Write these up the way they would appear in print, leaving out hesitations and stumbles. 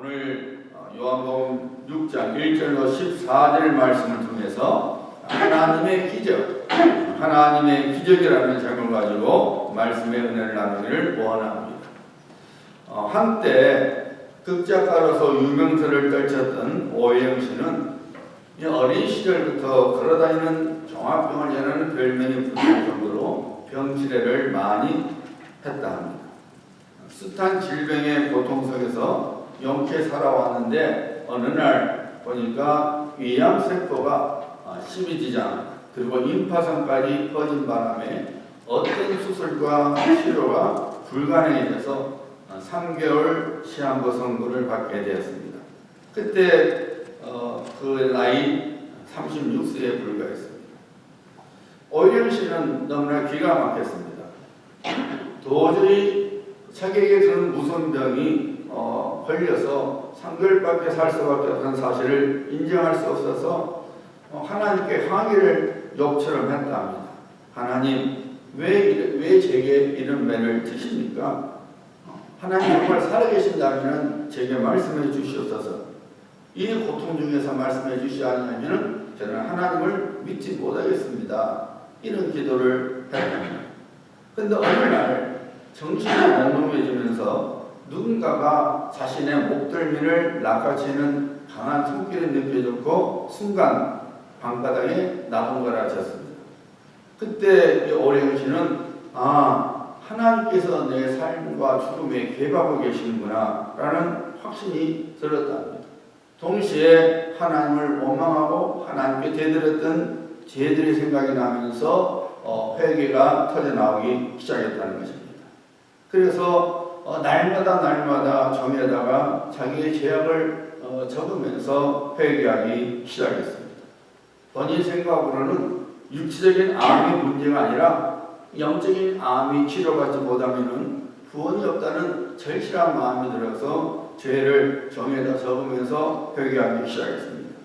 오늘 요한복음 6장 1절로 14절 말씀을 통해서 하나님의 기적이라는 제목을 가지고 말씀의 은혜를 나누기를 원합니다. 한때 극작가로서 유명세를 떨쳤던 오해영 씨는 어린 시절부터 걸어다니는 종합병원이라는 별명이 붙을 정도로 병치레를 많이 했다 합니다. 숱한 질병의 고통 속에서 영케 살아왔는데 어느 날 보니까 위암세포가 심해지자 그리고 임파선까지 퍼진 바람에 어떤 수술과 치료가 불가능해져서 3개월 시한부 선고를 받게 되었습니다. 그때 그 나이 36세에 불과했습니다. 오희영 씨는 너무나 기가 막혔습니다. 도저히 자기에게 그런 무서운 병이 걸려서 3개월밖에 살 수밖에 없는 사실을 인정할 수 없어서 하나님께 항의를 욕처럼 했답니다. 하나님, 왜 제게 이런 매를 주십니까? 하나님 정말 살아계신다면 제게 말씀해 주시옵소서. 이 고통 중에서 말씀해 주시지 않으면 저는 하나님을 믿지 못하겠습니다. 이런 기도를 했답니다. 그런데 어느 날 정신이 몽롱해지면서 누군가가 자신의 목덜미를 낚아채는 강한 손길이 느껴졌고 순간 방바닥에 나동거라졌습니다. 그때 오래영 씨는 하나님께서 내 삶과 죽음에 개입하고 계시는구나 라는 확신이 들었답니다. 동시에 하나님을 원망하고 하나님께 대들었던 죄들의 생각이 나면서 회개가 터져나오기 시작했다는 것입니다. 그래서 날마다 정에다가 자기의 죄악을 적으면서 회개하기 시작했습니다. 본인 생각으로는 육체적인 암의 문제가 아니라 영적인 암이 치료받지 못하면 구원이 없다는 절실한 마음이 들어서 죄를 정에다 적으면서 회개하기 시작했습니다.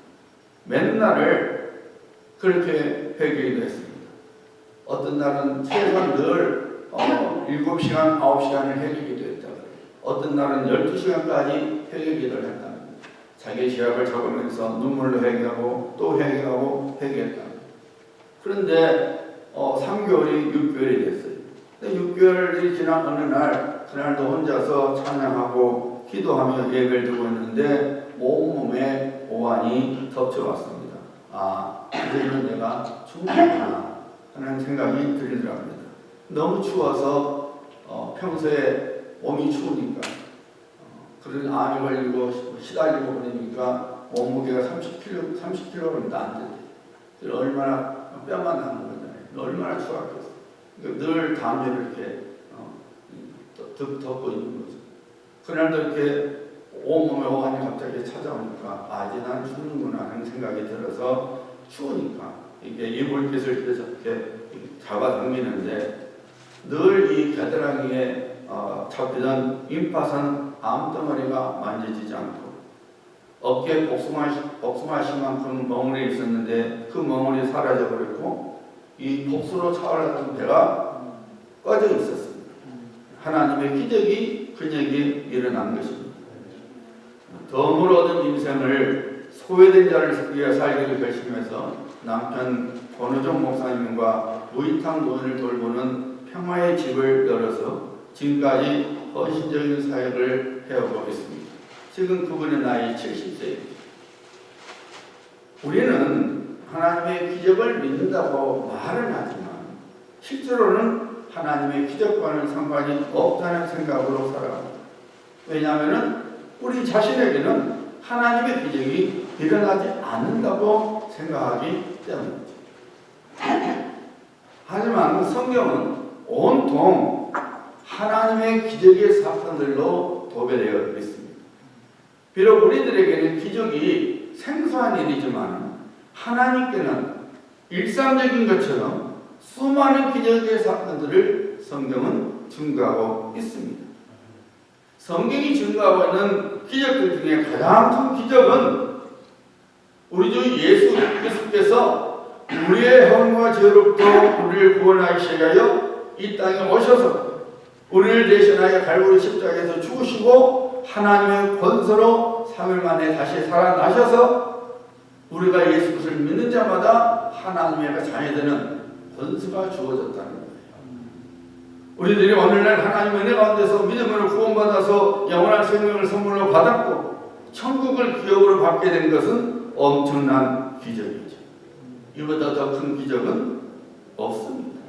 맨날을 그렇게 회개하기도 했습니다. 어떤 날은 최소한 늘 7시간, 9시간을 회개기도 했다. 어떤 날은 12시간까지 회개기도를 했다. 자기의 죄악을 적으면서 눈물로 회개하고 또 회개하고 회개했다. 그런데 3개월이 6개월이 됐어요. 6개월이 지난 어느 날 그날도 혼자서 찬양하고 기도하며 예배를 드리고 있는데 온몸에 오한이 덮쳐왔습니다. 이제는 내가 죽는구나 하는 생각이 들더랍니다. 너무 추워서 평소에 몸이 추우니까 그런 암이 걸리고 시달리고 그러니까 몸무게가 30kg는 안 되대. 얼마나 뼈만 나는 거잖아요. 얼마나 추웠겠어. 늘 담요를 이렇게 덮고 있는 거죠. 그날도 이렇게 온몸에 오한이 갑자기 찾아오니까 이제 난 죽는구나 하는 생각이 들어서 추우니까 이게 이불깃을 이렇게 잡아당기는데 늘 이 겨드랑이에 잡히던 임파선 암덩어리가 만져지지 않고 어깨에 복숭아씨만큼 멍울이 있었는데 그 멍울이 사라져버렸고 이 복수로 차올랐던 배가 꺼져 있었습니다. 하나님의 기적이 그녀에게 일어난 것입니다. 덤을 얻은 인생을 소외된 자를 위해 살기를 결심해서 남편 권우종 목사님과 무이탕 노인을 돌보는 평화의 집을 열어서 지금까지 헌신적인 사역을 해오고 있습니다. 지금 그분의 나이 70세입니다. 우리는 하나님의 기적을 믿는다고 말은 하지만 실제로는 하나님의 기적과는 상관이 없다는 생각으로 살아갑니다. 왜냐하면 우리 자신에게는 하나님의 기적이 일어나지 않는다고 생각하기 때문이죠. 하지만 성경은 온통 하나님의 기적의 사건들로 도배되어 있습니다. 비록 우리들에게는 기적이 생소한 일이지만 하나님께는 일상적인 것처럼 수많은 기적의 사건들을 성경은 증거하고 있습니다. 성경이 증거하고 있는 기적들 중에 가장 큰 기적은 우리 주 예수 그리스도께서 우리의 허물과 죄로부터 우리를 구원하기 위하여 이 땅에 오셔서 우리를 대신하여 갈보리 십자가에서 죽으시고 하나님의 권세로 3일 만에 다시 살아나셔서 우리가 예수 그리스도를 믿는 자마다 하나님의 자녀되는 권세가 주어졌다는 거예요. 우리들이 오늘날 하나님의 은혜 가운데서 믿음으로 구원받아서 영원한 생명을 선물로 받았고 천국을 기업으로 받게 된 것은 엄청난 기적이죠. 이보다 더 큰 기적은 없습니다.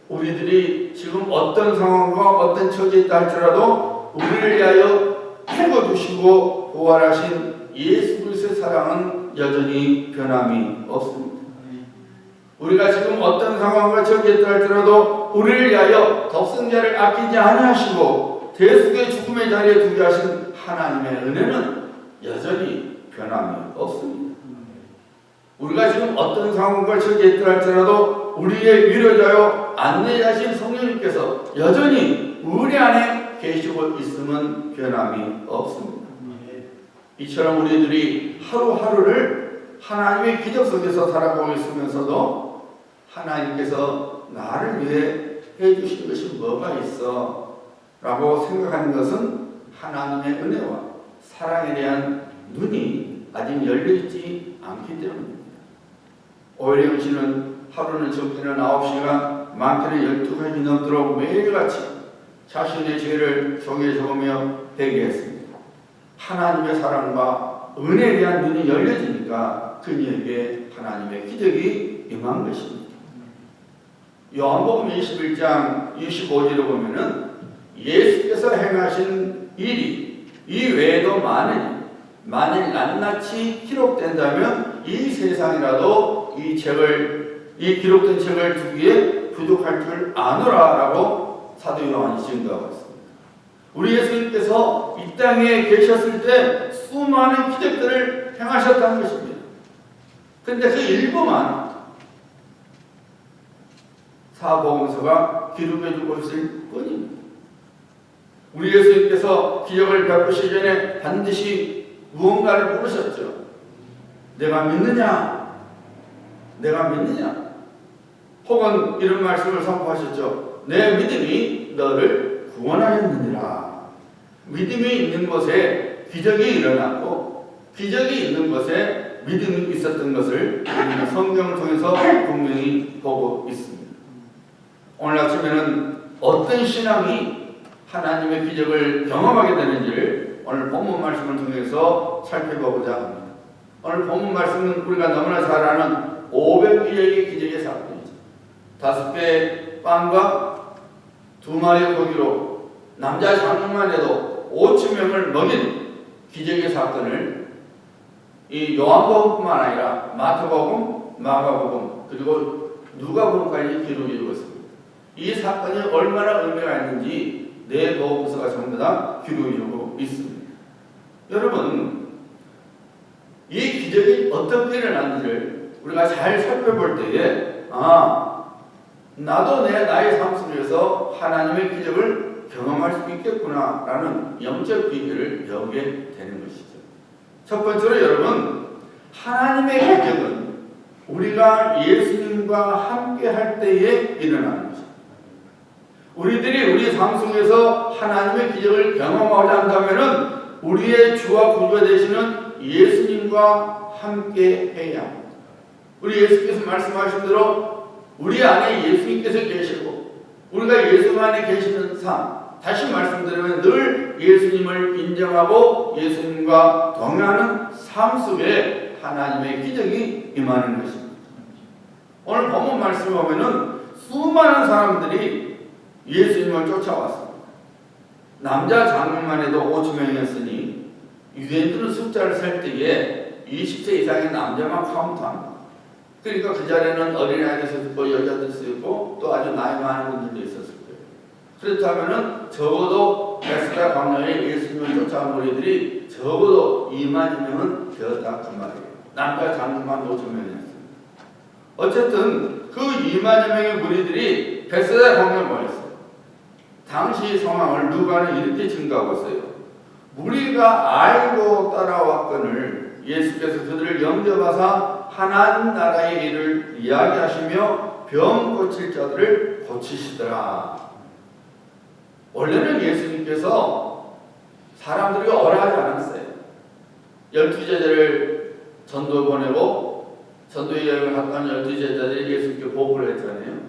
우리들이 지금 어떤 상황과 어떤 처지에 있다 할지라도 우리를 위하여 죽어주시고 부활하신 예수 그리스도의 사랑은 여전히 변함이 없습니다. 우리가 지금 어떤 상황과 처지에 있다 할지라도 우리를 위하여 덕성자를 아끼지 아니하시고 대속의 죽음의 자리에 두게 하신 하나님의 은혜는 여전히 변함이 없습니다. 우리가 지금 어떤 상황과 처지에 있다 할지라도 우리의 위로자요 안내자신 성령님께서 여전히 우리 안에 계시고 있음은 변함이 없습니다. 이처럼 우리들이 하루하루를 하나님의 기적 속에서 살아가고 있으면서도 하나님께서 나를 위해 해주신 것이 뭐가 있어? 라고 생각하는 것은 하나님의 은혜와 사랑에 대한 눈이 아직 열려있지 않기 때문입니다. 오히려 씨는 하루는 적게는 9시간, 많게는 12시간이 넘도록 매일같이 자신의 죄를 종이에 적으며 회개했습니다. 하나님의 사랑과 은혜에 대한 눈이 열려지니까 그녀에게 하나님의 기적이 임한 것입니다. 요한복음 21장 25절에 보면은 예수께서 행하신 일이 이 외에도 많으니 만일 낱낱이 기록된다면 이 세상이라도 이 기록된 책을 두기에 부족할 줄 아노라라고 사도 요한이 증거하고 있습니다. 우리 예수님께서 이 땅에 계셨을 때 수많은 기적들을 행하셨다는 것입니다. 그런데 그 일부만 사복음서가 기록해주고 있을 뿐입니다. 우리 예수님께서 기적을 베푸시기 전에 반드시 무언가를 물으셨죠. 내가 믿느냐? 내가 믿느냐? 혹은 이런 말씀을 선포하셨죠. 내 믿음이 너를 구원하였느니라. 믿음이 있는 곳에 기적이 일어났고 기적이 있는 곳에 믿음이 있었던 것을 우리는 성경을 통해서 분명히 보고 있습니다. 오늘 아침에는 어떤 신앙이 하나님의 기적을 경험하게 되는지를 오늘 본문 말씀을 통해서 살펴보고자 합니다. 오늘 본문 말씀은 우리가 너무나 잘 아는 500개의 기적의 사건이죠. 5개의 빵과 2마리의 고기로 남자 장로만 해도 5,000명을 먹인 기적의 사건을 이 요한복음뿐만 아니라 마태복음, 마가복음 그리고 누가복음까지 기록해주고 있습니다. 이 사건이 얼마나 의미가 있는지 네 복음서가 전부 다 기록해주고 있습니다. 여러분, 이 기적이 어떻게 일어났는지를 우리가 잘 살펴볼 때에 나도 나의 삶 속에서 하나님의 기적을 경험할 수 있겠구나 라는 영적 비밀을 배우게 되는 것이죠. 첫 번째로 여러분, 하나님의 기적은 우리가 예수님과 함께 할 때에 일어나는 것입니다. 우리들이 우리 삶 속에서 하나님의 기적을 경험하고자 한다면 우리의 주와 구주가 되시는 예수님과 함께 해야 합니다. 우리 예수께서 말씀하신 대로 우리 안에 예수님께서 계시고 우리가 예수 안에 계시는 삶, 다시 말씀드리면 늘 예수님을 인정하고 예수님과 동행하는 삶 속에 하나님의 기적이 임하는 것입니다. 오늘 본문 말씀을 보면은 수많은 사람들이 예수님을 쫓아왔습니다. 남자 장로만 해도 5,000명이었으니 유대인들은 숫자를 셀 때에 20세 이상의 남자만 카운트합니다. 그러니까 그 자리에는 어린아이도 있었고 여자도 있었고 또 아주 나이 많은 분들도 있었을 거예요. 그렇다면 적어도 베스다 광야에 예수님을 쫓아온 무리들이 적어도 2만 명은 되었다 그 말이에요. 남자 장로만 5,000명이었습니다. 어쨌든 그 2만 명의 무리들이 베스다 광야에 모였어요. 당시 상황을 누가는 이렇게 증가하고 있어요. 무리가 알고 따라왔거늘 예수께서 그들을 영접하사 하나님 나라의 일을 이야기하시며 병 고칠 자들을 고치시더라. 원래는 예수님께서 사람들이 오래 하지 않았어요. 12제자를 전도 보내고 전도의 여행을 갔던 12제자들이 예수님께 보고를 했잖아요.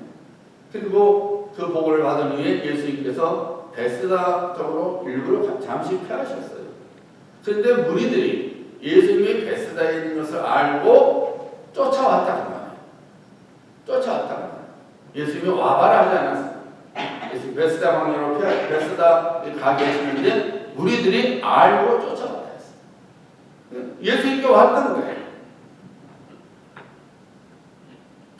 그리고 그 보고를 받은 후에 예수님께서 베스다 쪽으로 일부러 잠시 피하셨어요. 그런데 무리들이 예수님이 베스다에 있는 것을 알고 쫓아왔다는 거예요. 쫓아왔다는 거예요. 예수님이 와봐라 하지 않았어요. 예수님 베스다 방향으로 베스다에 가 계시는데 무리들이 알고 쫓아왔다 했어요. 예수님께 왔던 거예요.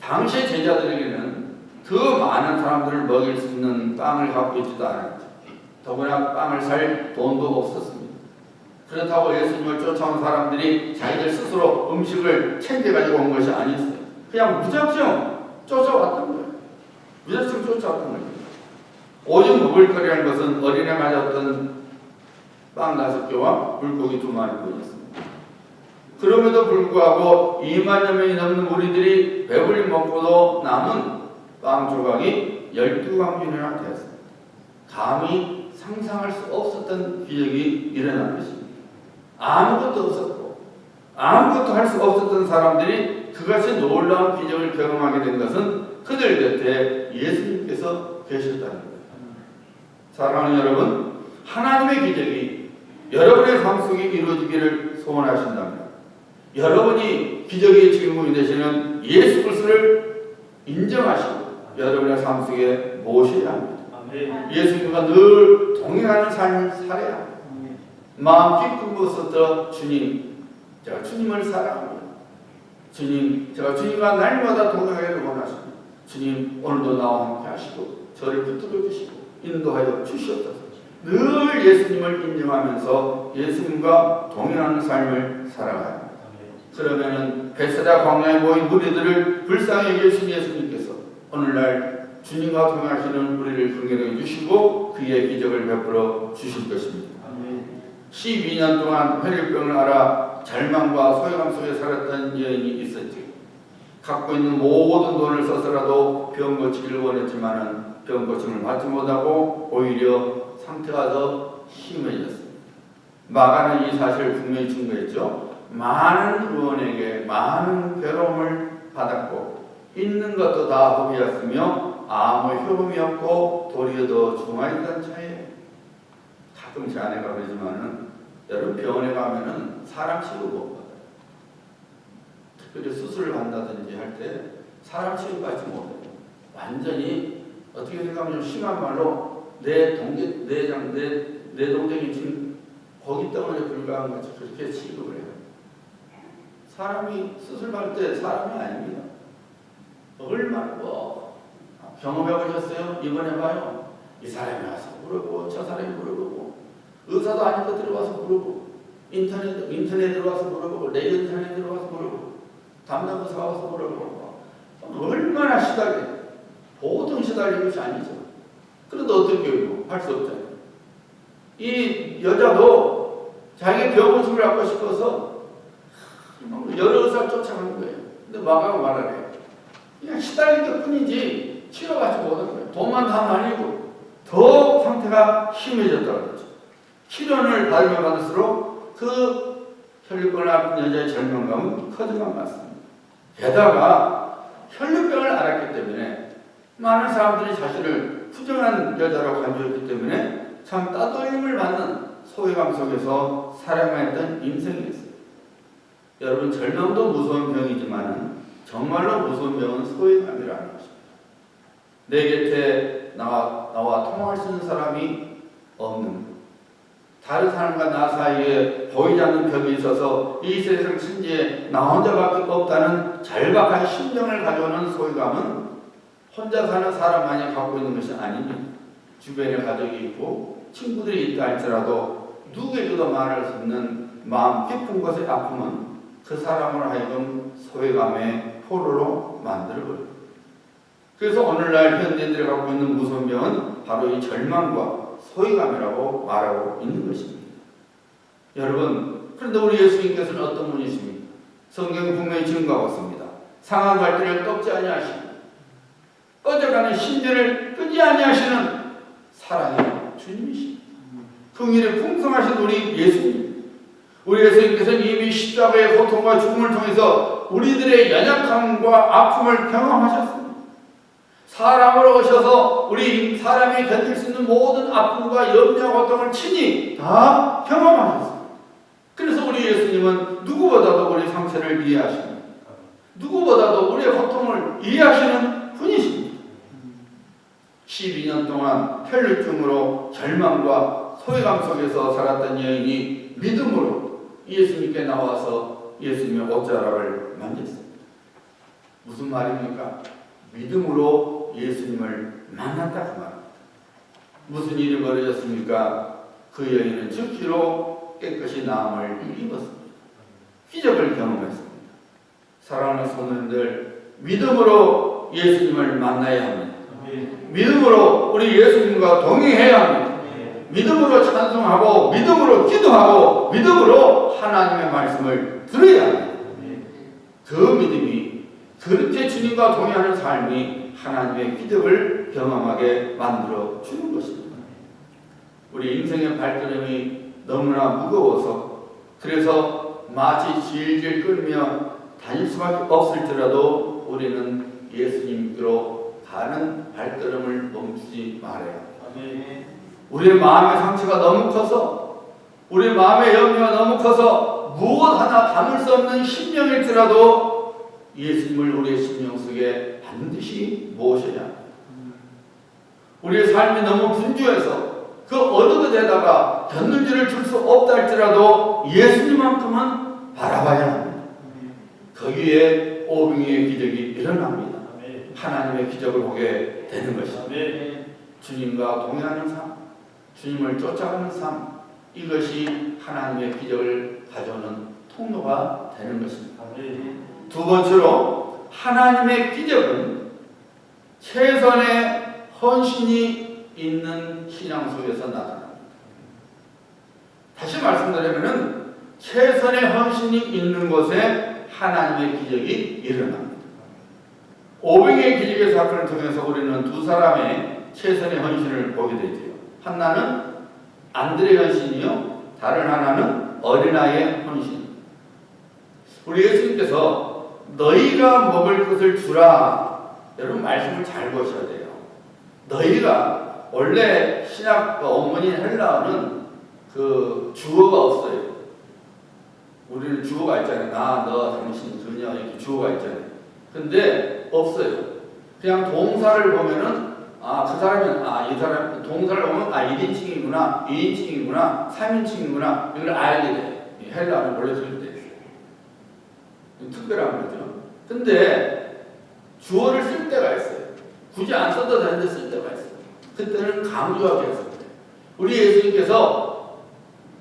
당시 제자들에게는 그 많은 사람들을 먹일 수 있는 빵을 갖고 있지도 않았죠. 더구나 빵을 살 돈도 없었습니다. 그렇다고 예수님을 쫓아온 사람들이 자기들 스스로 음식을 챙겨가지고 온 것이 아니었어요. 그냥 무작정 쫓아왔던 거예요. 무작정 쫓아왔던 거예요. 오직 먹을 거리라는 것은 어린애 가졌던 빵 5개와 물고기 2마리뿐이었습니다. 그럼에도 불구하고 2만여 명이 넘는 무리들이 배불리 먹고도 남은 빵 조각이 12광균이나 되었습니다. 감히 상상할 수 없었던 기적이 일어난 것입니다. 아무것도 없었고 아무것도 할 수 없었던 사람들이 그것이 놀라운 기적을 경험하게 된 것은 그들 곁에 예수님께서 계셨다는 거예요. 사랑하는 여러분, 하나님의 기적이 여러분의 삶 속에 이루어지기를 소원하신다면 여러분이 기적의 주인공이 되시는 예수 그리스도를 인정하시고 여러분의 삶 속에 모셔야 합니다. 예수님과 늘 동행하는 삶을 살아야 합니다. 마음 깊은 곳부터 주님, 제가 주님을 사랑합니다. 주님, 제가 주님과 날마다 동행하기를 원하십니다. 주님, 오늘도 나와 함께 하시고 저를 붙들어 주시고 인도하여 주시옵소서. 늘 예수님을 인정하면서 예수님과 동행하는 삶을 살아가야 합니다. 그러면은 베세다 광야에 모인 무리들을 불쌍히 여기신 예수님께서 오늘날 주님과 동행하시는 우리를 긍휼히 주시고 그의 기적을 베풀어 주실 것입니다. 12년 동안 혈류병을 앓아 절망과 소외감 속에 살았던 여인이 있었지. 갖고 있는 모든 돈을 써서라도 병 고치기를 원했지만은 병 고침을 받지 못하고 오히려 상태가 더 심해졌습니다. 마가는 이 사실을 분명히 증거했죠. 많은 의원에게 많은 괴로움을 받았고 있는 것도 다 허비였으며 아무 효험이 없고 도리어 더 중하였던 차에 가끔 제 아내가 그러지만은 여러분 병원에 가면은 사람 취급 못 받아요. 특별히 수술을 한다든지 할 때 사람 취급받지 못해요. 완전히 어떻게 생각하면 좀 심한 말로 내 동생이 지금 고기 덩어리에 불과한 것처럼 그렇게 취급을 해요. 사람이 수술받을 때 사람이 아닙니다. 얼마나 경험해 보셨어요? 이번에 봐요. 이 사람이 와서 물어보고 저 사람이 물어보고 의사도 아닌 거 들어와서 물어보고 인터넷 들어와서 물어보고 내연산에 들어와서 물어보고 담당 의사가 와서 물어보고 얼마나 시달려. 보통 시달리는 것이 아니죠. 그런데 어떻게 할 수 없잖아요. 이 여자도 자기 병 고침을 하고 싶어서 여러 의사를 쫓아가는 거예요. 근데 마가가 말하래요. 그냥 시달린 것 뿐이지 치료받지 못한 거예요. 돈만 다 말리고 더 상태가 심해졌다고 그러죠. 치료를 받으면 받을수록 그 혈류병을 앓은 여자의 절망감은 커져만 갔습니다. 게다가 혈류병을 앓았기 때문에 많은 사람들이 자신을 부정한 여자라고 간주했기 때문에 참 따돌림을 받는 소외감 속에서 살아가했던 인생이 있어요. 여러분 절망도 무서운 병이지만 정말로 무서운 병은 소외감이라는 것입니다. 내 곁에 나와 통화할 수 있는 사람이 없는 다른 사람과 나 사이에 보이지 않는 벽이 있어서 이 세상 천지에 나 혼자밖에 없다는 절박한 심정을 가져오는 소외감은 혼자 사는 사람만이 갖고 있는 것이 아닙니다. 주변에 가족이 있고 친구들이 있다 할지라도 누구에게도 말할 수 있는 마음 깊은 곳의 아픔은 그 사람을 하여금 소외감의 포로로 만들어버립니다. 그래서 오늘날 현대인들이 갖고 있는 무서운 병은 바로 이 절망과 소외감이라고 말하고 있는 것입니다. 여러분, 그런데 우리 예수님께서는 어떤 분이십니까? 성경이 분명히 증거하고 있습니다. 상한 갈대를 꺾지 아니하시고 꺼져가는 심지를 끄지 아니하시는 사랑의 주님이십니다. 긍휼이 풍성하신 우리 예수님. 우리 예수님께서는 이미 십자가의 고통과 죽음을 통해서 우리들의 연약함과 아픔을 경험하셨습니다. 사람으로 오셔서 우리 사람이 견딜 수 있는 모든 아픔과 염려와 고통을 친히 다 경험하셨습니다. 그래서 우리 예수님은 누구보다도 우리 상처를 이해하십니다. 누구보다도 우리의 고통을 이해하시는 분이십니다. 12년 동안 혈루증으로 절망과 소외감 속에서 살았던 여인이 믿음으로 예수님께 나와서 예수님의 옷자락을 만졌습니다. 무슨 말입니까? 믿음으로 예수님을 만났다 그 말입니다. 무슨 일이 벌어졌습니까? 그 여인은 즉시로 깨끗이 나음을 입었습니다. 기적을 경험했습니다. 사랑하는 성도님들, 믿음으로 예수님을 만나야 합니다. 믿음으로 우리 예수님과 동행해야 합니다. 믿음으로 찬송하고 믿음으로 기도하고 믿음으로 하나님의 말씀을 들어야 합니다. 그 믿음이 그렇게 주님과 동행하는 삶이 하나님의 기적을 경험하게 만들어 주는 것입니다. 우리 인생의 발걸음이 너무나 무거워서 그래서 마치 질질 끌며 다닐 수밖에 없을지라도 우리는 예수님께로 가는 발걸음을 멈추지 말아야 합니다. 우리의 마음의 상처가 너무 커서 우리의 마음의 염려가 너무 커서 무엇 하나 담을 수 없는 심령일지라도 예수님을 우리의 심령 속에 반드시 모셔야 합니다. 우리의 삶이 너무 분주해서 그 어느 것에다가 곁눈질을 줄 수 없다 할지라도 예수님만큼은 바라봐야 합니다. 거기에 오병이의 기적이 일어납니다. 하나님의 기적을 보게 되는 것입니다. 주님과 동행하는 삶, 주님을 쫓아가는 삶, 이것이 하나님의 기적을 가져오는 통로가 되는 것입니다. 두 번째로 하나님의 기적은 최선의 헌신이 있는 신앙 속에서 나타납니다. 다시 말씀드리면 최선의 헌신이 있는 곳에 하나님의 기적이 일어납니다. 오병이의 기적의 사건을 통해서 우리는 두 사람의 최선의 헌신을 보게 되죠. 하나는 안드레 헌신이요, 다른 하나는 어린아이의 헌신. 우리 예수님께서 너희가 먹을 것을 주라. 여러분 말씀을 잘 보셔야 돼요. 너희가 원래 신약 원문인 헬라어는 그 주어가 없어요. 우리는 주어가 있잖아요. 나, 너, 당신, 그녀 이렇게 주어가 있잖아요. 근데 없어요. 그냥 동사를 보면은 그 사람은 이 사람 동사를 보면 1인칭이구나, 2인칭이구나, 3인칭이구나 이걸 알게 돼. 헬라어는 원래 그렇게 돼 있어요. 특별한 거죠. 근데 주어를 쓸 때가 있어요. 굳이 안 써도 되는데 쓸 때가 있어요. 그때는 강조하게 했을 때. 우리 예수님께서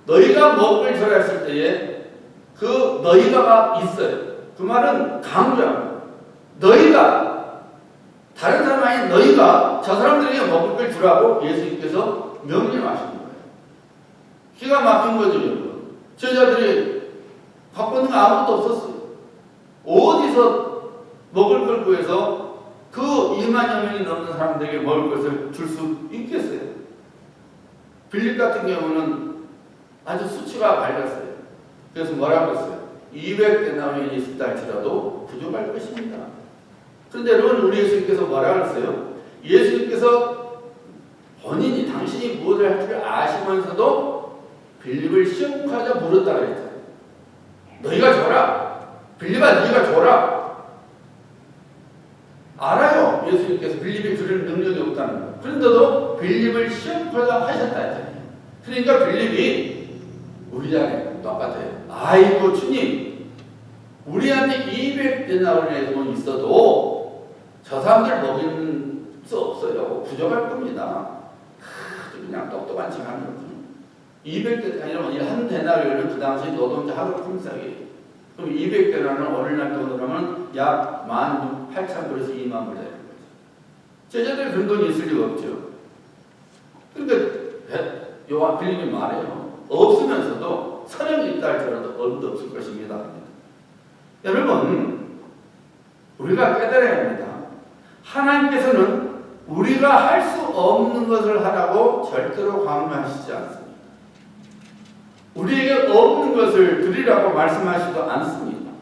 너희가 먹을 주라 했을 때에 그 너희가가 있어요. 그 말은 강조합니다. 너희가, 다른 사람 아닌 너희가 저 사람들에게 먹을 걸 주라고 예수님께서 명령하신 거예요. 기가 막힌 거죠, 여러분. 제자들이 갖고 있는 거 아무것도 없었어요. 어디서 먹을 걸 구해서 그 2만여 명이 넘는 사람들에게 먹을 것을 줄 수 있겠어요? 빌립 같은 경우는 아주 수치가 밝았어요. 그래서 뭐라고 했어요? 200데나리온이 있다 할지라도 부족할 것입니다. 그런데 여러분, 우리 예수님께서 뭐라고 했어요? 예수님께서 본인이 당신이 무엇을 할 줄 아시면서도 빌립을 시험하자 물었다고 했잖아요. 너희가 줘라. 빌립아, 너희가 줘라. 알아요. 예수님께서 빌립이 그럴 능력이 없다는 거. 그런데도 빌립을 시험하자 하셨다 했잖아요. 그러니까 빌립이 우리 자리에 똑같아요. 아이고 주님, 우리한테 200데나리온의 돈 있어도 저 사람들 먹일 수 없어요. 부족할 겁니다. 그냥 똑똑한 척 하는 거죠. 200데나리온, 한 데나리온은 그 당시 노동자 하루 품삯이에요. 그럼 200데나리온 오늘날 돈으로 하면 약 18,000불에서 2만 불 되는 거죠. 제자들 그런 돈이 있을 리가 없죠. 그러니까 요한 빌립이 말해요. 없으면서도 선행이 있다 할지라도 얼음도 없을 것입니다. 여러분, 우리가 깨달아야 합니다. 하나님께서는 우리가 할 수 없는 것을 하라고 절대로 강요하시지 않습니다. 우리에게 없는 것을 드리라고 말씀하시지도 않습니다.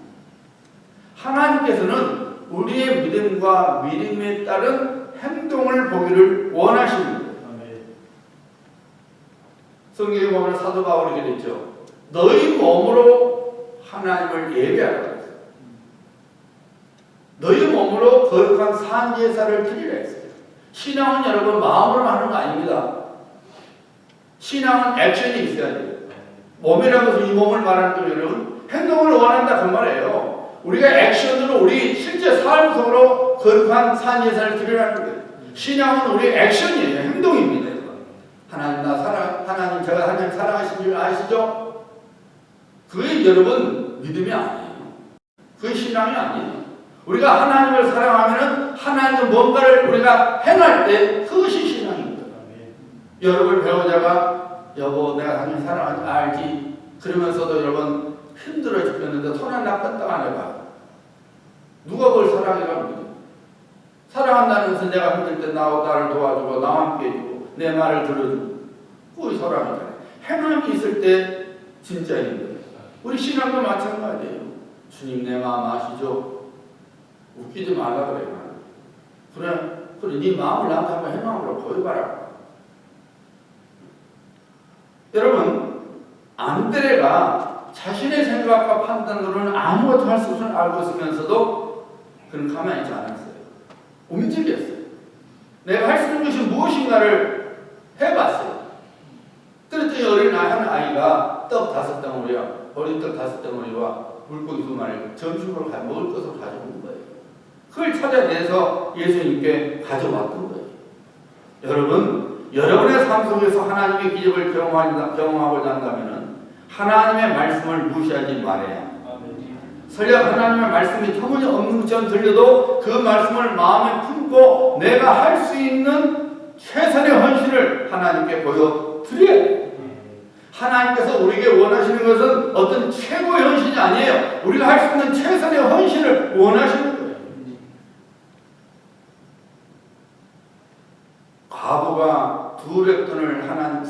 하나님께서는 우리의 믿음과 믿음에 따른 행동을 보기를 원하십니다. 성경에 보면 사도 바울이 그랬죠. 너희 몸으로 하나님을 예배하라 그랬어요. 너희 몸으로 거룩한 산제사를 드리라 했어요. 신앙은 여러분 마음으로 하는 거 아닙니다. 신앙은 액션이 있어야 돼요. 몸이라고 해서 이 몸을 말하는 거 여러분 행동을 원한다 그 말이에요. 우리가 액션으로 우리 실제 삶 속으로 거룩한 산제사를 드리라는 거예요. 신앙은 우리 액션이에요. 행동입니다. 하나님 나 사랑, 하나님 제가 하나님 사랑하신 줄 아시죠? 그게 여러분 믿음이 아니에요. 그게 신앙이 아니에요. 우리가 하나님을 사랑하면은 하나님의 뭔가를 우리가 행할 때 그것이 신앙입니다. 여러분 배우자가 여보 내가 하나님 사랑하는 줄 알지? 그러면서도 여러분 힘들어 죽겠는데 손 하나 껐다 안 해봐요. 누가 그걸 사랑이라고 그래요? 사랑한다는 것은 내가 힘들 때 나를 도와주고 나와 함께 해주고 내 말을 들어주고 그게 사랑이잖아요. 행함이 있을 때 진짜 힘들어요. 우리 신앙도 마찬가지예요. 주님 내 마음 아시죠? 웃기지 말라 그래요. 그래 네 마음을 나한테 한번 행함으로 보여봐라. 여러분 안드레가 자신의 생각과 판단으로는 아무것도 할 수 없을 알고 있으면서도 그는 가만히 있지 않았어요. 움직였어요. 내가 할 수 있는 것이 무엇인가를 해봤어요. 그랬더니 어린 한 아이가 떡 5덩어리와 버린 떡 5덩어리와 물고기 2마리 점심으로 먹을 것을 가져온 거예요. 그걸 찾아내서 예수님께 가져왔던 거예요. 여러분, 여러분의 삶 속에서 하나님의 기적을 경험하고자 한다면 하나님의 말씀을 무시하지 말아야 합니다. 설령 하나님의 말씀이 터무니없는 것처럼 들려도 그 말씀을 마음에 품고 내가 할 수 있는 최선의 헌신을 하나님께 보여드려야 돼요. 하나님께서 우리에게 원하시는 것은 어떤 최고의 헌신이 아니에요. 우리가 할 수 있는 최선의 헌신을 원하시는 거예요. 과부가 2렙돈을 하나님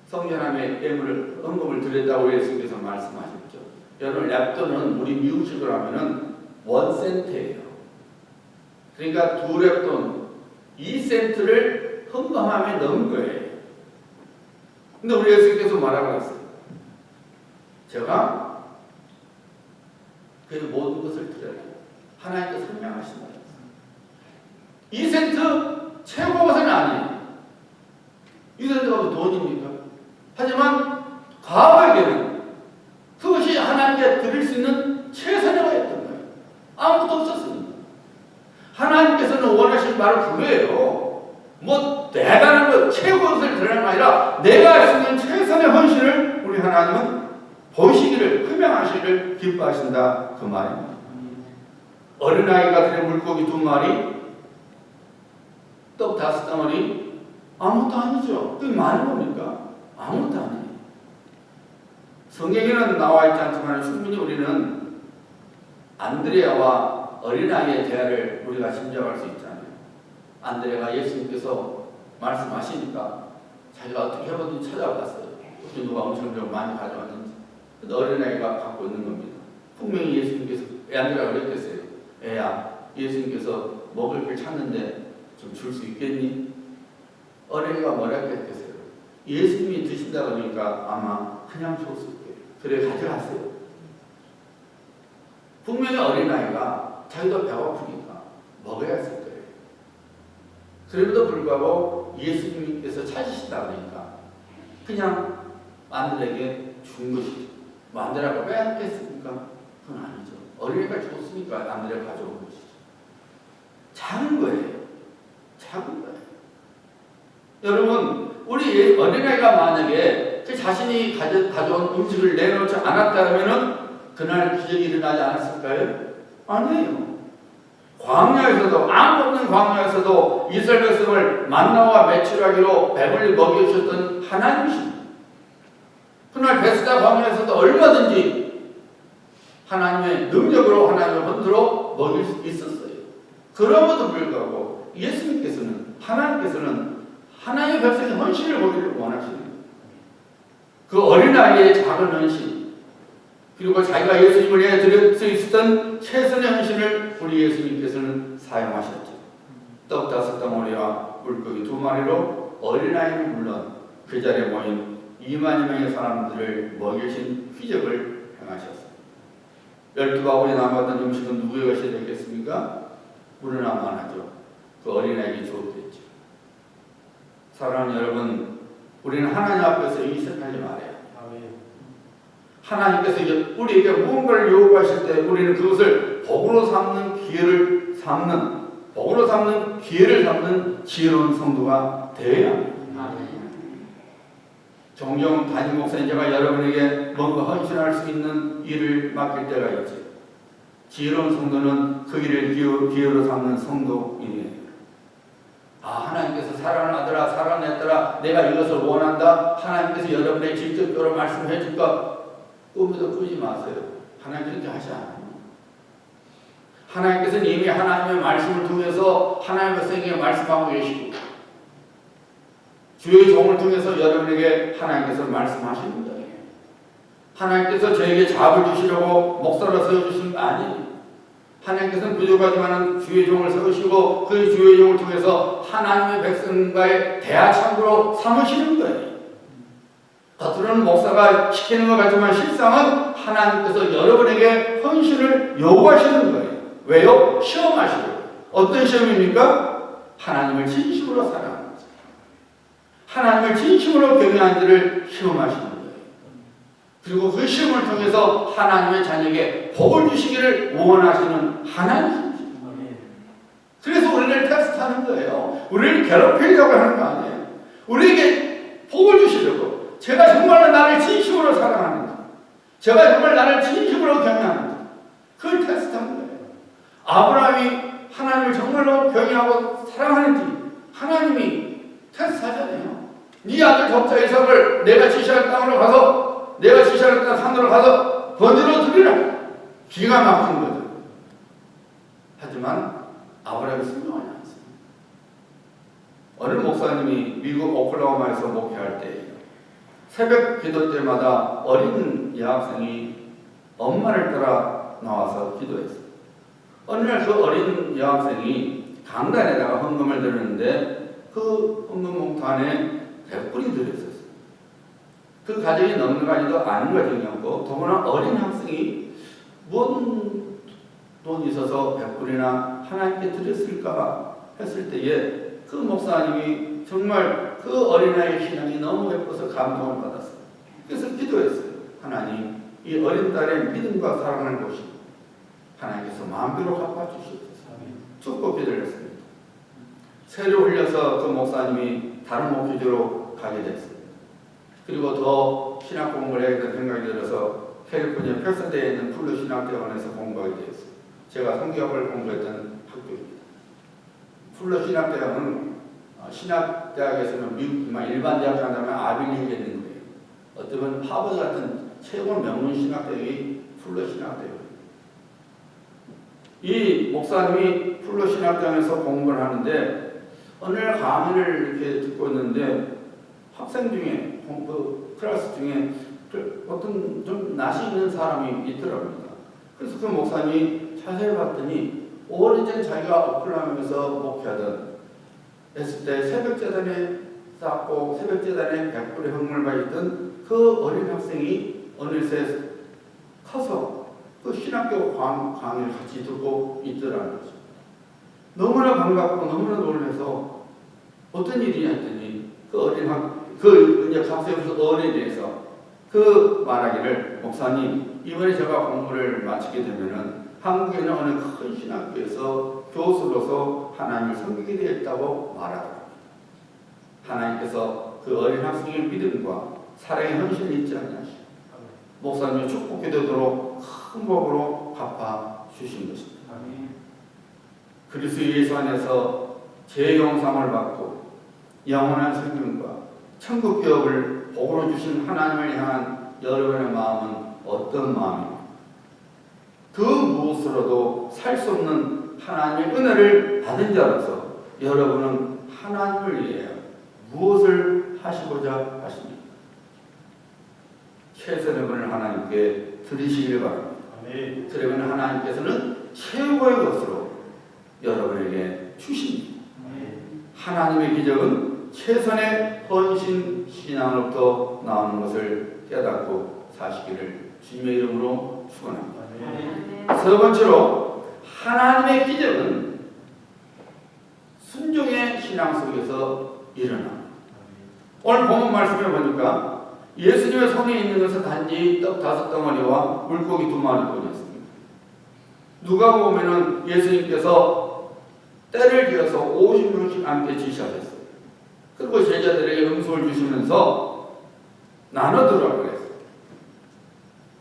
성전함에 예물을 헌금을 드렸다고 예수님께서 말씀하셨죠. 여러분 렙돈은 우리 미국식으로 하면은 1센트예요. 그러니까 2렙돈 2센트를 헌금함에 넣은 거예요. 근데 우리 예수님께서 말하고 있어요. 제가 그 모든 것을 드려요. 하나님께서 설명하신다. 2센트 최고 것은 아니에요. 2센트가 돈입니까? 하지만 과거에는 그것이 하나님께 드릴 수 있는 최선의 거였던 거예요. 아무것도 없었습니다. 하나님께서는 원하시는 바로 그거예요. 뭐 대단한 것, 최고의 것을 드리는 게 아니라 내가 할 수 있는 최선의 헌신을 우리 하나님은 보시기를, 흠명하시기를 기뻐하신다 그 말입니다. 어린아이가 드린 물고기 2마리, 떡 5덩어리 아무것도 아니죠. 그게 많은 겁니까? 아무것도 아니에요. 성경에는 나와 있지 않지만 충분히 우리는 안드레아와 어린아이의 대화를 우리가 짐작할 수 있잖아요. 안드레아가 예수님께서 말씀하시니까 자기가 어떻게 해보든지 찾아봤어요. 어떤 누가 엄청 많이 가져왔는지. 근데 어린아이가 갖고 있는 겁니다. 분명히 예수님께서 안드레아가 그랬겠어요. 애야, 예수님께서 먹을 걸 찾는데 좀 줄 수 있겠니? 어린아이가 뭐라 했겠어요? 예수님이 드신다 그러니까 아마 그냥 줬을 거예요. 그래 가져갔어요. 분명히 어린아이가 자기도 배고프니까 먹어야 했을 거예요. 그럼에도 불구하고 예수님께서 찾으신다 그러니까 그냥 안드레에게 준 것이죠. 뭐 안드레가 빼앗겠습니까? 그건 아니죠. 어린아이가 줬으니까 안드레가 가져온 것이죠. 작은 거예요. 작은 거예요. 여러분, 우리 어린아이가 만약에 그 자신이 가져온 음식을 내놓지 않았다면 그날 기적이 일어나지 않았을까요? 아니에요. 광야에서도, 아무것도 없는 광야에서도 이스라엘 백성을 만나와 메추라기로 배불리 먹여주셨던 하나님이십니다. 그날 베스다 광야에서도 얼마든지 하나님의 능력으로 하나님의 헌수로 먹일 수 있었어요. 그럼에도 불구하고 예수님께서는, 하나님께서는 하나님의 백성의 헌신을 보기를 원하시는 거예요. 그 어린아이의 작은 헌신, 그리고 자기가 예수님을 위해 드릴 수 있었던 최선의 헌신을 우리 예수님께서는 사용하셨죠. 떡 5덩어리와 물고기 2마리로 어린아이는 물론 그 자리에 모인 2만 명의 사람들을 먹이신 기적을 행하셨습니다. 12바구니 남았던 음식은 누구의 것이 되겠습니까? 우리나만 하죠. 그 어린아이에게 주었겠죠. 사랑하는 여러분, 우리는 하나님 앞에서 이색하지 말아요. 하나님께서 우리에게 무언가를 요구하실 때 우리는 그것을 복으로 삼는 기회를 삼는 지혜로운 성도가 되어야 합니다. 종종 담임 목사님 제가 여러분에게 뭔가 헌신할 수 있는 일을 맡길 때가 있지. 지혜로운 성도는 그 일을 기회로 삼는 성도이네요. 하나님께서 사랑하더라, 사랑했더라, 내가 이것을 원한다, 하나님께서 여러분에게 직접적으로 말씀해 줄까? 꿈에도 꾸지 마세요. 하나님 그렇게 하지 않아요. 하나님께서는 이미 하나님의 말씀을 통해서 하나님의 백성에게 말씀하고 계시고, 주의 종을 통해서 여러분에게 하나님께서 말씀하시는 거예요. 하나님께서 저에게 잡을 주시려고 목사로 세워주시는 거 아니에요. 하나님께서는 부족하지만 주의 종을 세우시고 그 주의 종을 통해서 하나님의 백성과의 대화창구로 삼으시는 거예요. 겉으로는 목사가 시키는 것 같지만 실상은 하나님께서 여러분에게 헌신을 요구하시는 거예요. 왜요? 시험하시고. 어떤 시험입니까? 하나님을 진심으로 사랑하는 거죠. 하나님을 진심으로 경외하는 자를 시험하시는 거예요. 그리고 그 시험을 통해서 하나님의 자녀에게 복을 주시기를 원하시는 하나님이십니다. 그래서 우리를 테스트하는 거예요. 우리를 괴롭히려고 하는 거 아니에요. 우리에게 복을 주시려고. 제가 정말로 나를 진심으로 사랑하는지, 제가 정말 나를 진심으로 경외하는지, 그걸 테스트하는 거예요. 아브라함이 하나님을 정말로 경외하고 사랑하는지 하나님이 테스트하잖아요. 네 아들 독자 이삭을 내가 지시할 땅으로 가서, 내가 지시할 땅 산으로 가서 번제로 드리라. 기가 막힌 거죠. 하지만 아브라함이 순종하지 않습니다. 어느 목사님이 미국 오클라호마에서 목회할 때 새벽 기도 때마다 어린 여학생이 엄마를 따라 나와서 기도했어요. 어느 날 그 어린 여학생이 강단에다가 헌금을 드렸는데 그 헌금 봉투 안에 100불이 들어있었어요. 그 가정이 넉넉하지도 않은 가정이었고, 더구나 어린 학생이 뭔 돈이 있어서 100불이나 하나님께 드렸을까 했을 때에 그 목사님이 정말 그 어린아이의 신앙이 너무 예뻐서 감동을 받았어요. 그래서 기도했어요. 하나님, 이 어린 딸의 믿음과 사랑을 보시고 하나님께서 마음대로 갚아주시옵소서. 축복 기도를 했습니다. 세를 흘려서 그 목사님이 다른 목회지로 가게 됐습니다. 그리고 더 신학 공부를 해야겠다는 생각이 들어서 캘리포니아 패서데이에 있는 풀로 신학대학원에서 공부하게 되었어요. 제가 성경학을 공부했던 학교입니다. 풀로 신학대학은 신학대학에서는 미국 일반 대학교 한다면 아빌리에 있는 거예요. 어쩌면 하버드 같은 최고 명문 신학대학이 풀로 신학대학입니다. 이 목사님이 풀로 신학대학에서 공부를 하는데 어느 날 강의를 이렇게 듣고 있는데 학생 중에 그 클래스 중에 어떤 좀 낯이 있는 사람이 있더랍니다. 그래서 그 목사님이 자세히 봤더니 오래전 자기가 오클라호마에서 목회하던 했을 때 새벽재단에 쌓고 새벽재단에 100불의 헌금을 받았던 그 어린 학생이 어느새 커서 그 신학교 강의를 같이 듣고 있더라는 거죠. 너무나 반갑고 너무나 놀라서 어떤 일이냐 했더니 그 어린 학생에서 어린에 대해서 그 말하기를, 목사님, 이번에 제가 공부를 마치게 되면은 한국에 있는 어느 큰 신학교에서 교수로서 하나님을 섬기게 되었다고 말하더랍니다. 하나님께서 그 어린 학생의 믿음과 사랑의 헌신을 잊지 않으시고 목사님의 축복 기도로 큰 복으로 갚아 주신 것입니다. 그리스도 예수 안에서 재영상을 받고 영원한 생명과 천국 기업을 복으로 주신 하나님을 향한 여러분의 마음은 어떤 마음입니까? 그 무엇으로도 살 수 없는 하나님의 은혜를 받은 자로서 여러분은 하나님을 위해 무엇을 하시고자 하십니까? 최선의 분을 하나님께 드리시길 바랍니다. 아멘. 그러면 하나님께서는 최고의 것으로 여러분에게 주십니다. 하나님의 기적은 최선의 헌신 신앙으로부터 나오는 것을 깨닫고 사시기를 주님의 이름으로 축원합니다. 세 번째로 하나님의 기적은 순종의 신앙 속에서 일어납니다. 오늘 본문 말씀에 보니까 예수님의 손에 있는 것은 단지 떡 5덩어리와 물고기 2마리뿐이었습니다. 누가 보면은 예수님께서 때를 지어서 50명씩 앉게 지시하셨어요. 그리고 제자들에게 음식을 주시면서 나눠들으라고 했어요.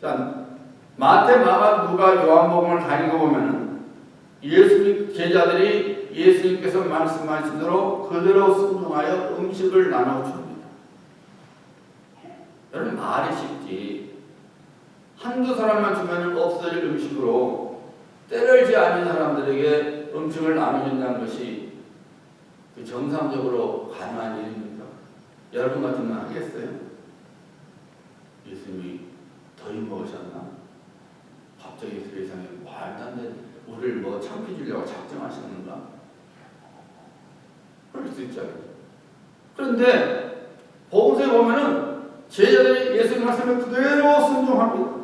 자, 마태, 마가, 누가, 요한복음을 다 읽어보면은 예수님 제자들이 예수님께서 말씀하신 대로 그대로 순종하여 음식을 나눠줍니다. 여러분, 말이 쉽지. 한두 사람만 주면 없어질 음식으로 때를 지않은 사람들에게 음식을 나눠준다는 것이 정상적으로 가능한 일입니까? 여러분 같으면 하겠어요? 예수님이 더위 먹으셨나? 갑자기 세상에 말도 안 되는 우리를 뭐 참기 주려고 작정하셨는가? 그럴 수 있잖아요. 그런데 복음서에 보면은 제자들이 예수님 말씀에 그대로 순종합니다.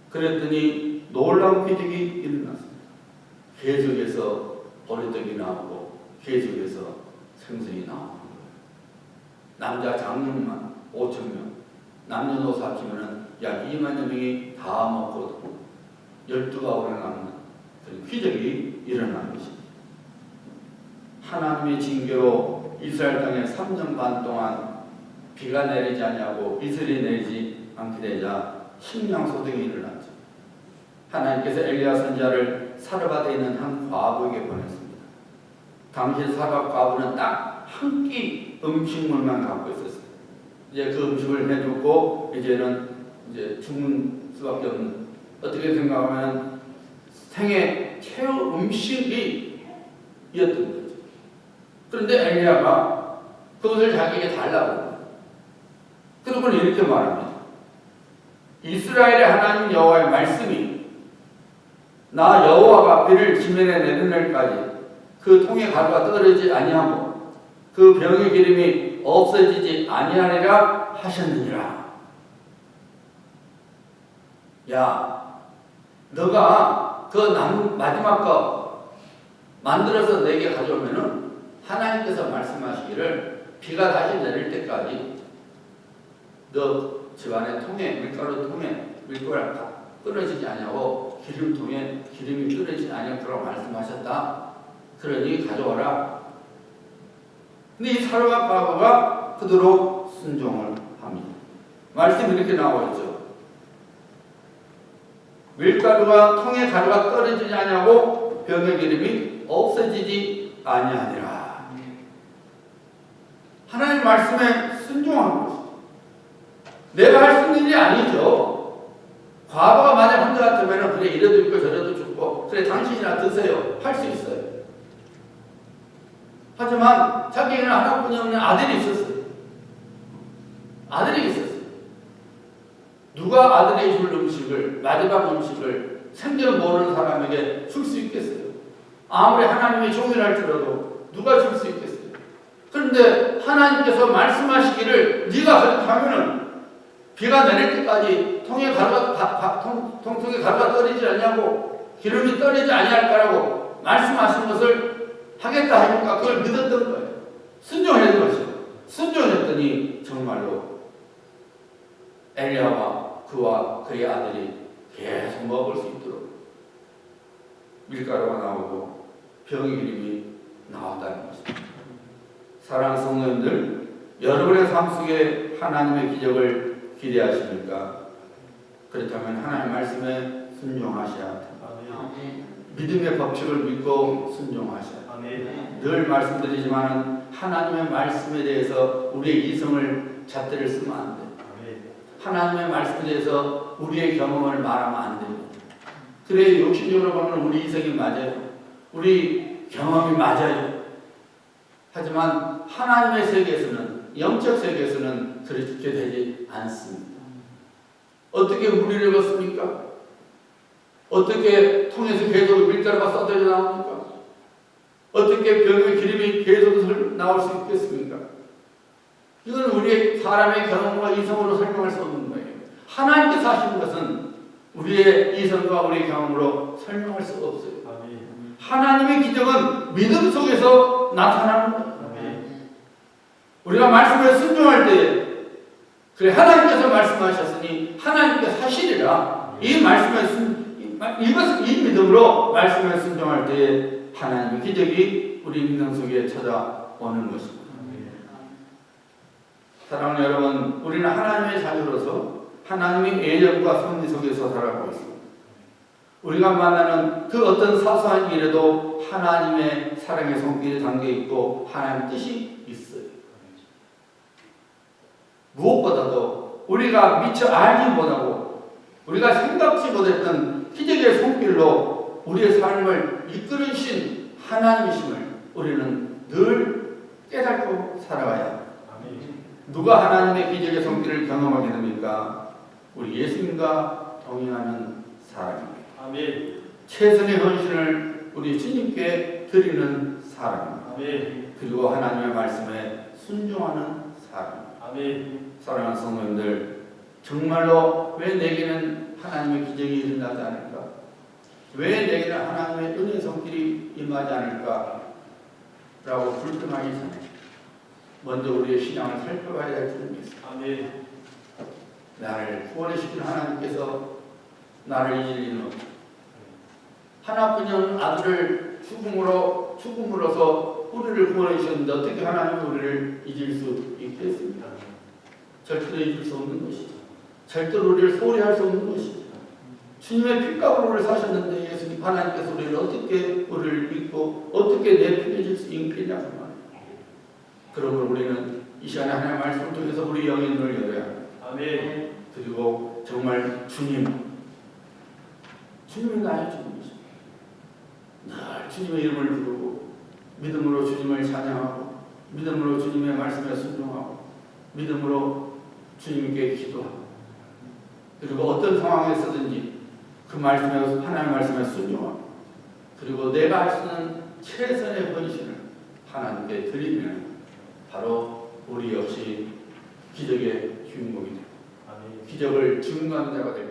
그랬더니 놀라운 기적이 일어났습니다. 계속해서 보리떡이 나오고 계속해서 생선이 나오는 거예요. 남자 장로만 5,000명, 남녀노소 합치면은 약 2만여 명이 다 먹고 12가구나 남는 그런 기적이 일어나는 것입니다. 하나님의 징계로 이스라엘 땅에 3년 반 동안 비가 내리지 않냐고 이슬이 내리지 않게 되자 식량소득이 일어났죠. 하나님께서 엘리야 선지자를 사르밧에 있는 한 과부에게 보냈습니다. 당시 사르밧 과부는 딱 한 끼 음식물만 갖고 있었어요. 이제 그 음식을 해줬고 이제는 죽는 수밖에 없는, 어떻게 생각하면 생애 최후 음식이 었던 거죠. 그런데 엘리야가 그것을 자기에게 달라고. 그러고는 이렇게 말합니다. 이스라엘의 하나님 여호와의 말씀이 나 여호와가 비를 지면에 내는 날까지 그 통에 가루가 떨어지지 아니하고 그 병의 기름이 없어지지 아니하리라 하셨느니라. 야, 너가 그 마지막 거 만들어서 내게 가져오면은 하나님께서 말씀하시기를 비가 다시 내릴 때까지 너 집안의 통에, 밀가루 통에 밀가루가 끊어지지 아니하고 기름통에 기름이 끊어지지 아니하도록 말씀하셨다. 그러니 가져와라. 근데 이 사르밧 과부가 그대로 순종을 합니다. 말씀이 이렇게 나와 있죠. 밀가루가 통에 가루가 떨어지지 아니하고 병의 기름이 없어지지 아니하니라. 하나님 말씀에 순종하는 것입니다. 내가 할 수 있는 일이 아니죠. 과부가 만약 혼자 같으면 그래 이래도 있고 저래도 죽고 그래 당신이나 드세요 할 수 있어요. 하지만 자기에게는 하나뿐이 없는 아들이 있었어요. 아들이 있었어요. 누가 아들에게 줄 음식을, 마지막 음식을 생전 모르는 사람에게 줄 수 있겠어요? 아무리 하나님의 종이랄지라도 누가 줄 수 있겠어요? 그런데 하나님께서 말씀하시기를 네가 그렇게 하면은 비가 내릴 때까지 통에 가루가 떨어지지 않냐고 기름이 떨어지지 아니할 거라고 말씀하신 것을 하겠다 하니까 그걸 믿었던 거예요. 순종했던 것이죠. 순종했더니 정말로 엘리야와 그와 그의 아들이 계속 먹을 수 있도록 밀가루가 나오고 병의 기름이 나왔다는 것입니다. 사랑하는 성도님들, 여러분의 삶 속에 하나님의 기적을 기대하십니까? 그렇다면 하나님의 말씀에 순종하셔야 합니다. 믿음의 법칙을 믿고 순종하셔야 합니다. 늘 말씀드리지만 하나님의 말씀에 대해서 우리의 이성을 잣대를 쓰면 안 돼요. 하나님의 말씀에 대해서 우리의 경험을 말하면 안 됩니다. 그래 욕심적으로 보면 우리 이성이 맞아요. 우리 경험이 맞아요. 하지만 하나님의 세계에서는, 영적 세계에서는 그렇게 되지 않습니다. 어떻게 물이를 걷습니까? 어떻게 통해서 계속 밀가루가 쏟아져 나옵니까? 어떻게 병의 기름이 계속 나올 수 있겠습니까? 이건 우리의 사람의 경험과 이성으로 설명할 수 없는 거예요. 하나님께서 하시는 것은 우리의 이성과 우리의 경험으로 설명할 수 없어요. 하나님의 기적은 믿음 속에서 나타나는 거예요. 우리가 말씀에 순종할 때, 그래 하나님께서 말씀하셨으니 하나님께서 하시리라. 이 말씀에 이것은 이 믿음으로 말씀에 순종할 때 하나님의 기적이 우리 인생 속에 찾아오는 것입니다. 사랑하는 여러분, 우리는 하나님의 자녀로서 하나님의 예정과 섭리 속에서 살아가고 있습니다. 우리가 만나는 그 어떤 사소한 일에도 하나님의 사랑의 손길이 담겨있고 하나님의 뜻이 있어요. 무엇보다도 우리가 미처 알지 못하고 우리가 생각지 못했던 기적의 손길로 우리의 삶을 이끌으신 하나님이심을 우리는 늘 깨닫고 살아가야 합니다. 누가 하나님의 기적의 손길을 경험하게 됩니까? 우리 예수님과 동행하는 사람입니다. 아멘. 최선의 헌신을 우리 주님께 드리는 사람입니다. 아멘. 그리고 하나님의 말씀에 순종하는 사람입니다. 아멘. 사랑하는 성도님들, 정말로 왜 내게는 하나님의 기적이 일어나지 않을까? 왜 내게는 하나님의 은혜의 손길이 임하지 않을까? 라고 불평하기 전에 먼저 우리의 신앙을 살펴봐야 할 줄을 믿습니다. 아멘. 나를 구원시킨 하나님께서 나를 잊을 리는 없다. 하나뿐인 아들을 죽음으로서 우리를 구원해 주셨는데 어떻게 하나님은 우리를 잊을 수 있겠습니까? 절대로 잊을 수 없는 것이죠. 절대로 우리를 소홀히 할 수 없는 것이죠. 주님의 피값으로 우리를 사셨는데 예수님 하나님께서 우리를 믿고 어떻게 내팽개칠 수 있겠냐고 말이에요. 그러므로 우리는 이 시간에 하나님의 말씀을 통해서 우리 영의 눈을 열어야 합니다. 아멘. 그리고 정말 주님이 나의 주님이십니다. 늘 주님의 이름을 부르고 믿음으로 주님을 찬양하고 믿음으로 주님의 말씀에 순종하고 믿음으로 주님께 기도하고 그리고 어떤 상황에서든지 그 말씀에 하나님의 말씀에 순종하고 그리고 내가 할 수 있는 최선의 헌신을 하나님께 드리면 바로 우리 역시 기적의 주인공이 되고 기적을 증거하는 자가 될